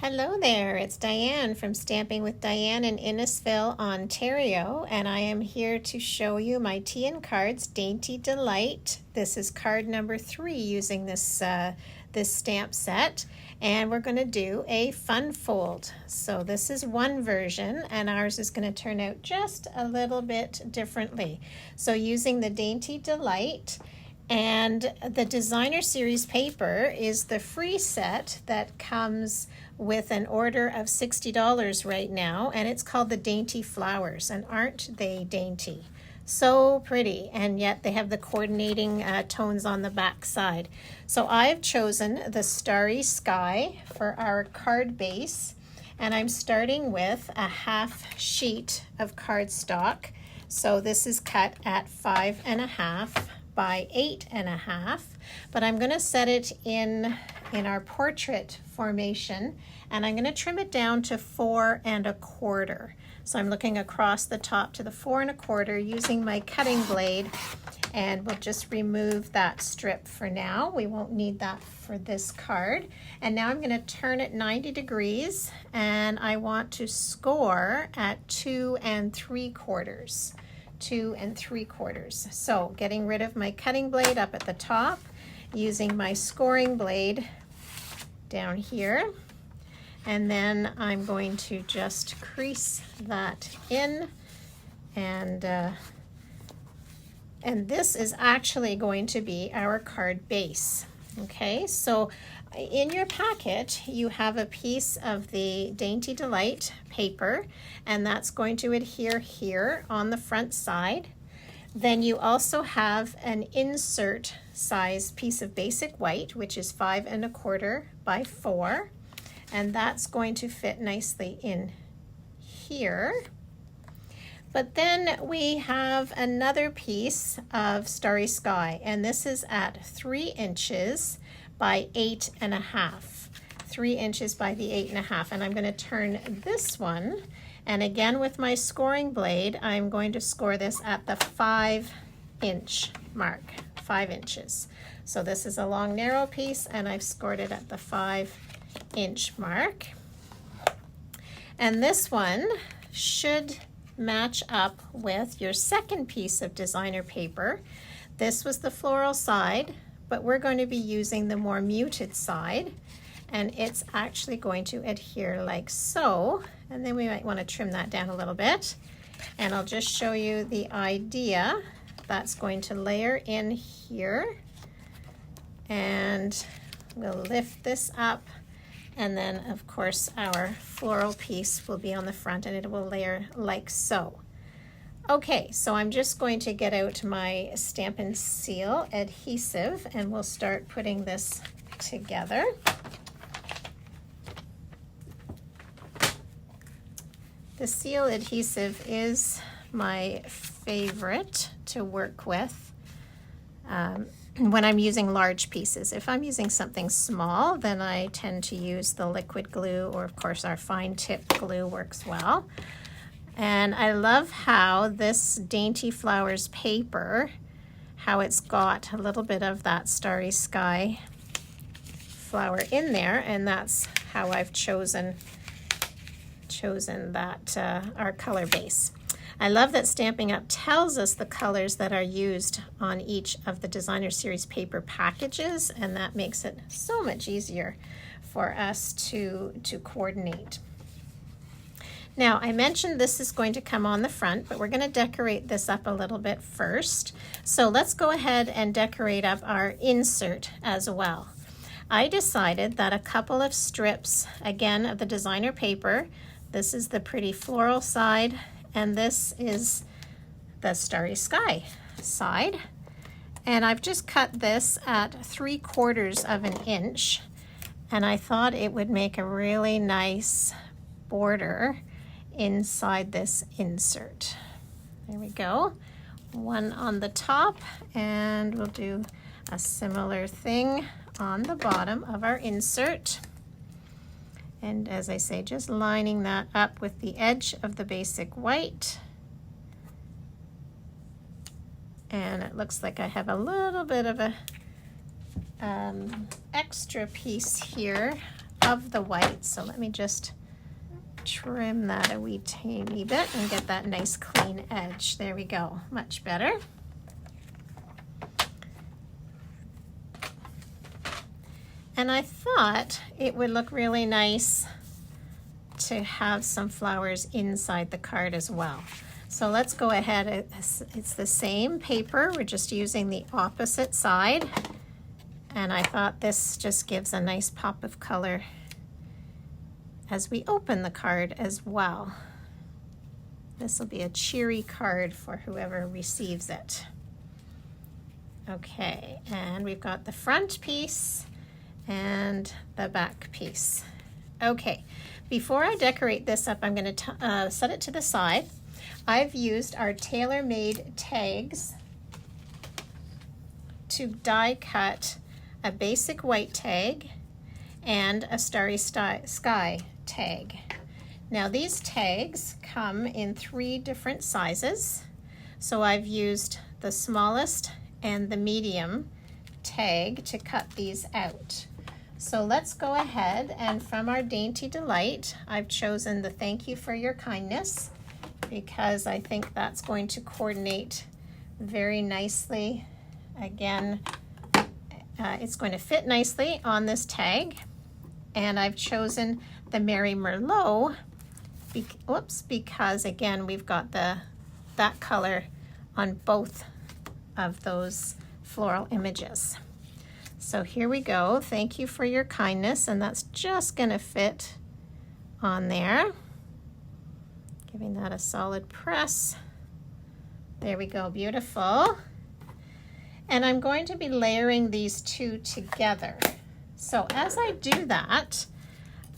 Hello there, it's Diane from Stamping with Diane in Innisfil, Ontario, and I am here to show you my tea and cards Dainty Delight. This is card number 3 using this stamp set, and we're going to do a fun fold. So this is one version, and ours is going to turn out just a little bit differently. So using the Dainty Delight, and the designer series paper is the free set that comes with an order of $60 right now, and it's called the Dainty Flowers, and aren't they dainty? So pretty, and yet they have the coordinating tones on the back side. So I've chosen the Starry Sky for our card base, and I'm starting with a half sheet of cardstock. So this is cut at 5.5 by 8.5, but I'm going to set it in our portrait formation, and I'm going to trim it down to 4.25. So I'm looking across the top to the 4.25 using my cutting blade, and we'll just remove that strip for now. We won't need that for this card. And now I'm going to turn it 90 degrees, and I want to score at 2.75. 2.75. So getting rid of my cutting blade up at the top, using my scoring blade down here, and then I'm going to just crease that in, and this is actually going to be our card base. Okay, so in your packet you have a piece of the Dainty Delight paper, and that's going to adhere here on the front side. Then you also have an insert size piece of basic white, which is 5.25 by 4, and that's going to fit nicely in here. But then we have another piece of Starry Sky, and this is at 3 inches by 8.5. 3 inches by the 8.5, and I'm going to turn this one, and again with my scoring blade, I'm going to score this at the 5-inch mark, 5 inches. So this is a long narrow piece, and I've scored it at the 5-inch mark. And this one should match up with your second piece of designer paper. This was the floral side, but we're going to be using the more muted side, and it's actually going to adhere like so. And then we might want to trim that down a little bit, and I'll just show you the idea. That's going to layer in here, and we'll lift this up, and then of course our floral piece will be on the front, and it will layer like so. Okay, so I'm just going to get out my Stampin' Seal adhesive, and we'll start putting this together. The seal adhesive is my favorite to work with when I'm using large pieces. If I'm using something small, then I tend to use the liquid glue, or of course our fine tip glue works well. And I love how this Dainty Flowers paper, how it's got a little bit of that Starry Sky flower in there, and that's how I've chosen that our color base. I love that Stampin' Up! Tells us the colors that are used on each of the designer series paper packages, and that makes it so much easier for us to coordinate. Now, I mentioned this is going to come on the front, but we're going to decorate this up a little bit first. So let's go ahead and decorate up our insert as well. I decided that a couple of strips, again, of the designer paper, this is the pretty floral side, and this is the Starry Sky side. And I've just cut this at 3/4 inch, and I thought it would make a really nice border inside this insert. There we go. One on the top, and we'll do a similar thing on the bottom of our insert. And as I say, just lining that up with the edge of the basic white. And it looks like I have a little bit of a extra piece here of the white. So let me just trim that a wee tiny bit and get that nice clean edge. There we go, much better. And I thought it would look really nice to have some flowers inside the card as well. So let's go ahead, it's the same paper, we're just using the opposite side. And I thought this just gives a nice pop of color as we open the card as well. This will be a cheery card for whoever receives it. Okay, and we've got the front piece and the back piece. Okay, before I decorate this up, I'm going to set it to the side. I've used our tailor-made tags to die cut a basic white tag and a starry sky tag. Now these tags come in 3 different sizes, so I've used the smallest and the medium tag to cut these out. So let's go ahead, and from our Dainty Delight, I've chosen the Thank You for Your Kindness because I think that's going to coordinate very nicely. Again, it's going to fit nicely on this tag. And I've chosen the Merry Merlot, because again, we've got that color on both of those floral images. So here we go, Thank You for Your Kindness, and that's just gonna fit on there. Giving that a solid press. There we go, beautiful. And I'm going to be layering these 2 together. So as I do that,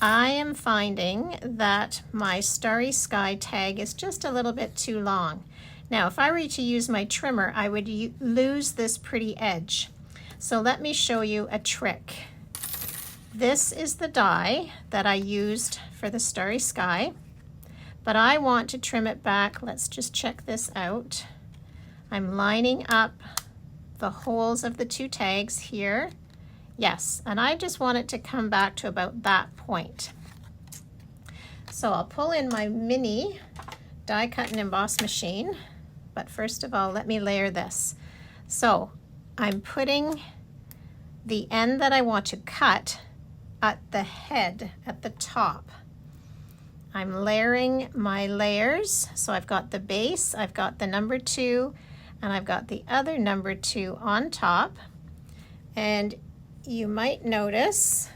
I am finding that my Starry Sky tag is just a little bit too long. Now, if I were to use my trimmer, I would lose this pretty edge. So let me show you a trick. This is the die that I used for the Starry Sky, but I want to trim it back. Let's just check this out. I'm lining up the holes of the 2 tags here. Yes, and I just want it to come back to about that point. So I'll pull in my mini die cut and emboss machine, but first of all, let me layer this. So I'm putting the end that I want to cut at the head, at the top. I'm layering my layers. So I've got the base, I've got the number 2, and I've got the other number 2 on top. And you might notice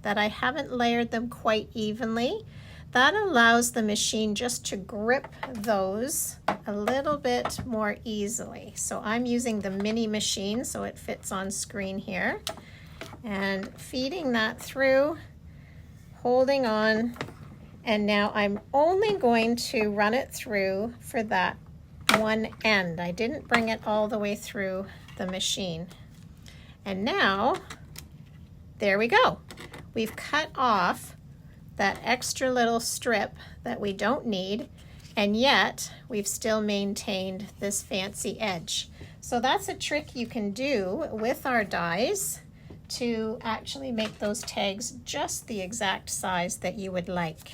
that I haven't layered them quite evenly. That allows the machine just to grip those a little bit more easily. So I'm using the mini machine so it fits on screen here. And feeding that through, holding on, and now I'm only going to run it through for that one end. I didn't bring it all the way through the machine. And now, there we go. We've cut off that extra little strip that we don't need, and yet we've still maintained this fancy edge. So that's a trick you can do with our dies to actually make those tags just the exact size that you would like.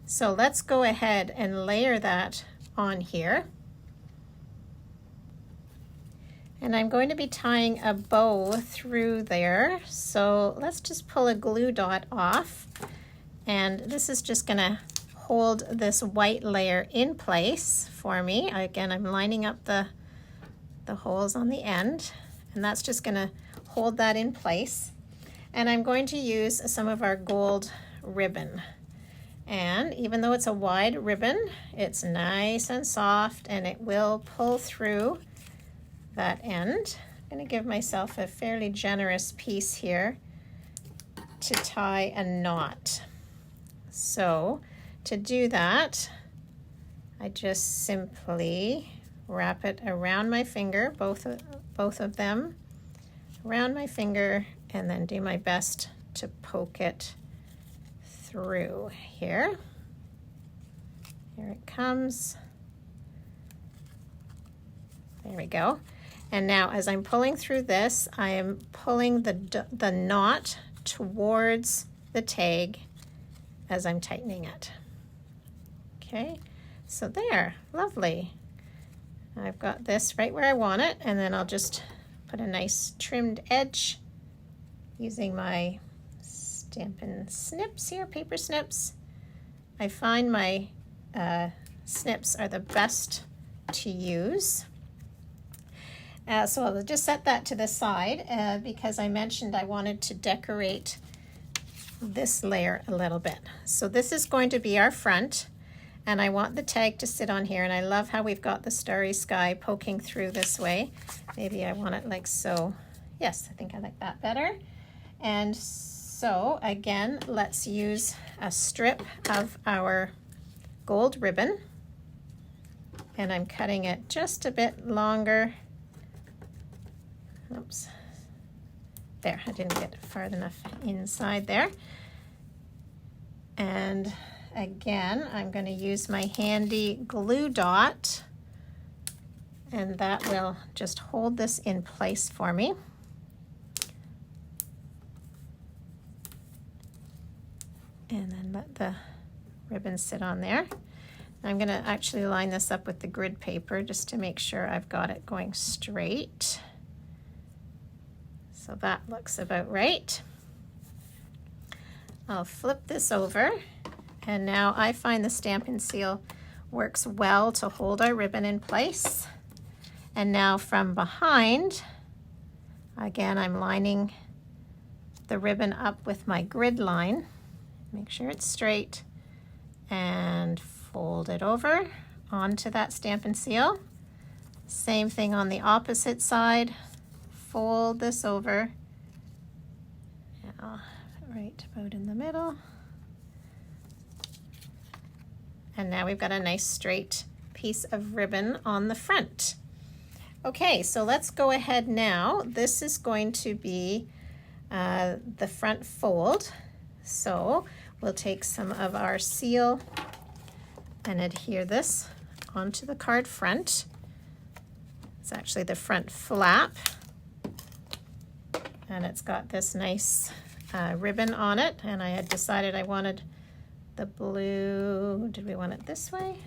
So let's go ahead and layer that on here. And I'm going to be tying a bow through there. So let's just pull a glue dot off. And this is just gonna hold this white layer in place for me. Again, I'm lining up the holes on the end, and that's just gonna hold that in place. And I'm going to use some of our gold ribbon. And even though it's a wide ribbon, it's nice and soft, and it will pull through that end. I'm gonna give myself a fairly generous piece here to tie a knot. So to do that, I just simply wrap it around my finger, both of them around my finger, and then do my best to poke it through here. Here it comes. There we go. And now as I'm pulling through this, I am pulling the knot towards the tag as I'm tightening it. Okay, so there, lovely. I've got this right where I want it, and then I'll just put a nice trimmed edge using my Stampin' snips here, paper snips. I find my snips are the best to use. So I'll just set that to the side because I mentioned I wanted to decorate this layer a little bit. So this is going to be our front, and I want the tag to sit on here, and I love how we've got the starry sky poking through this way. Maybe I want it like so. Yes, I think I like that better. And so again, let's use a strip of our gold ribbon, and I'm cutting it just a bit longer. Oops, there, I didn't get far enough inside there. And again, I'm going to use my handy glue dot, and that will just hold this in place for me. And then let the ribbon sit on there. I'm going to actually line this up with the grid paper just to make sure I've got it going straight. So that looks about right. I'll flip this over, and now I find the Stampin' Seal works well to hold our ribbon in place. And now from behind, again, I'm lining the ribbon up with my grid line. Make sure it's straight, and fold it over onto that Stampin' Seal. Same thing on the opposite side. Fold this over, right about in the middle. And now we've got a nice straight piece of ribbon on the front. Okay, so let's go ahead now. This is going to be the front fold. So we'll take some of our seal and adhere this onto the card front. It's actually the front flap, and it's got this nice ribbon on it, and I had decided I wanted the blue. Did we want it this way?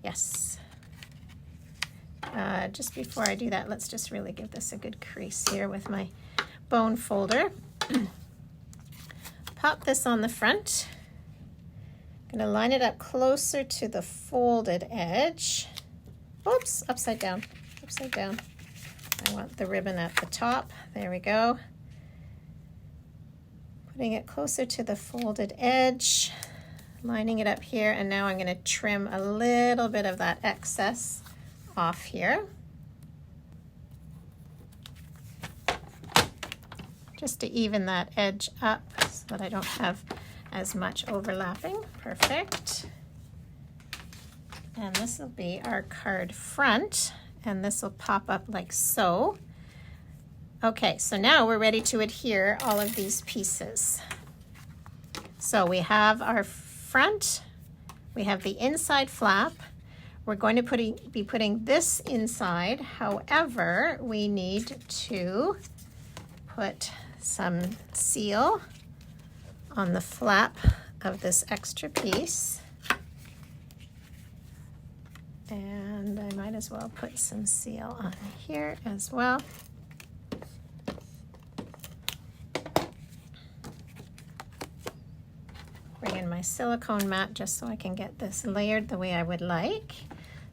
Yes. Just before I do that, let's just really give this a good crease here with my bone folder. Pop this on the front. I'm going to line it up closer to the folded edge. Oops, upside down, upside down. I want the ribbon at the top. There we go. Putting it closer to the folded edge, lining it up here, and now I'm going to trim a little bit of that excess off here. Just to even that edge up so that I don't have as much overlapping. Perfect. And this will be our card front, and this will pop up like so. Okay, so now we're ready to adhere all of these pieces. So we have our front, we have the inside flap. We're going to be putting this inside. However, we need to put some seal on the flap of this extra piece. And I might as well put some seal on here as well. Bring in my silicone mat just so I can get this layered the way I would like.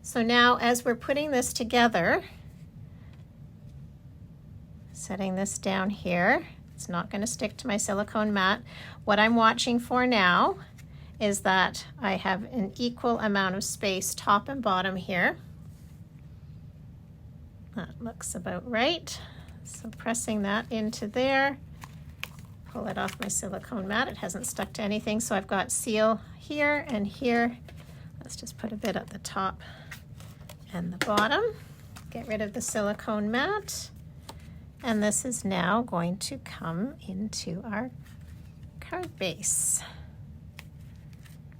So now as we're putting this together, setting this down here, it's not going to stick to my silicone mat. What I'm watching for now is that I have an equal amount of space top and bottom here. That looks about right. So pressing that into there, pull it off my silicone mat. It hasn't stuck to anything, so I've got seal here and here. Let's just put a bit at the top and the bottom. Get rid of the silicone mat. And this is now going to come into our card base.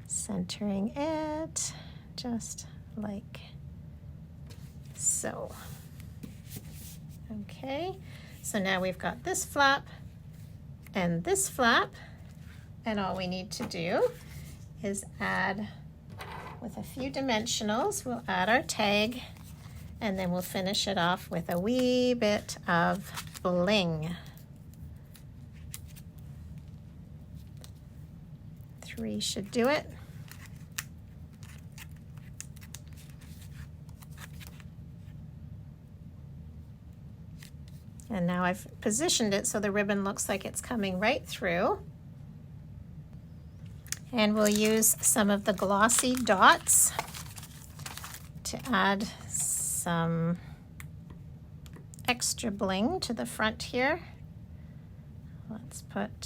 Centering it just like so. Okay, so now we've got this flap and this flap, And all we need to do is add, with a few dimensionals, we'll add our tag, and then we'll finish it off with a wee bit of bling. 3 should do it. And now I've positioned it so the ribbon looks like it's coming right through. And we'll use some of the glossy dots to add some extra bling to the front here. Let's put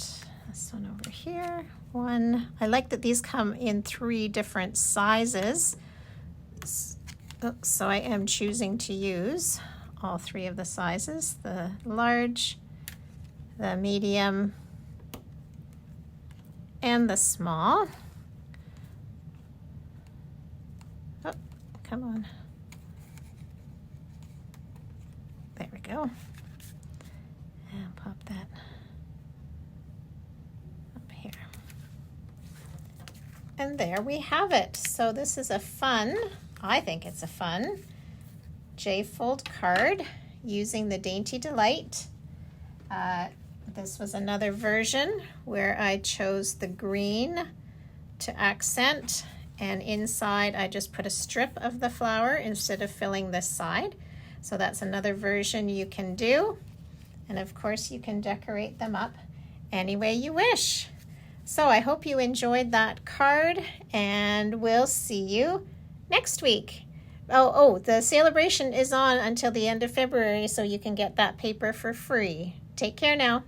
this one over here. I like that these come in 3 different sizes. So I am choosing to use all 3 of the sizes, the large, the medium, and the small. Oh, come on. There we go. And pop that up here. And there we have it. So this is a fun, I think it's a fun J-fold card using the Dainty Delight. This was another version where I chose the green to accent, and inside I just put a strip of the flower instead of filling this side. So that's another version you can do. And of course you can decorate them up any way you wish. So I hope you enjoyed that card, and we'll see you next week. Oh, the celebration is on until the end of February, so you can get that paper for free. Take care now.